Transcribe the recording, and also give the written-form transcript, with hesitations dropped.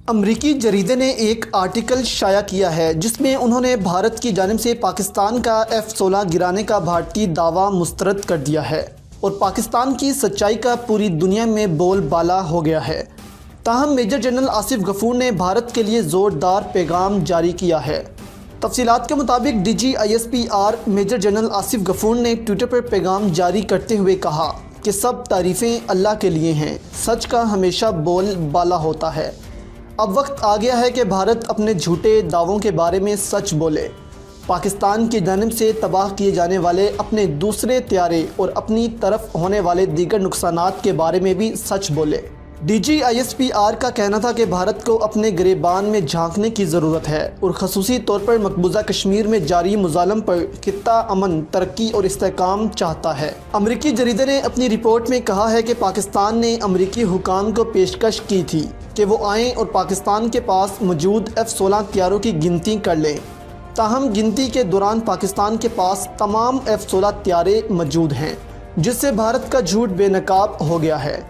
امریکی جریدے نے ایک آرٹیکل شائع کیا ہے جس میں انہوں نے بھارت کی جانب سے پاکستان کا F-16 گرانے کا بھارتی دعویٰ مسترد کر دیا ہے اور پاکستان کی سچائی کا پوری دنیا میں بول بالا ہو گیا ہے۔ تاہم میجر جنرل آصف غفور نے بھارت کے لیے زوردار پیغام جاری کیا ہے۔ تفصیلات کے مطابق DGISPR میجر جنرل آصف غفور نے ٹویٹر پر پیغام جاری کرتے ہوئے کہا کہ سب تعریفیں اللہ کے لیے ہیں، سچ کا ہمیشہ بول بالا ہوتا ہے۔ اب وقت آ گیا ہے کہ بھارت اپنے جھوٹے دعووں کے بارے میں سچ بولے، پاکستان کی جانب سے تباہ کیے جانے والے اپنے دوسرے طیارے اور اپنی طرف ہونے والے دیگر نقصانات کے بارے میں بھی سچ بولے۔ DGISPR کا کہنا تھا کہ بھارت کو اپنے گریبان میں جھانکنے کی ضرورت ہے اور خصوصی طور پر مقبوضہ کشمیر میں جاری مظالم پر خطہ امن، ترقی اور استحکام چاہتا ہے۔ امریکی جریدے نے اپنی رپورٹ میں کہا ہے کہ پاکستان نے امریکی حکام کو پیشکش کی تھی کہ وہ آئیں اور پاکستان کے پاس موجود F-16 طیاروں کی گنتی کر لیں، تاہم گنتی کے دوران پاکستان کے پاس تمام F-16 طیارے موجود ہیں، جس سے بھارت کا جھوٹ بے نقاب ہو گیا ہے۔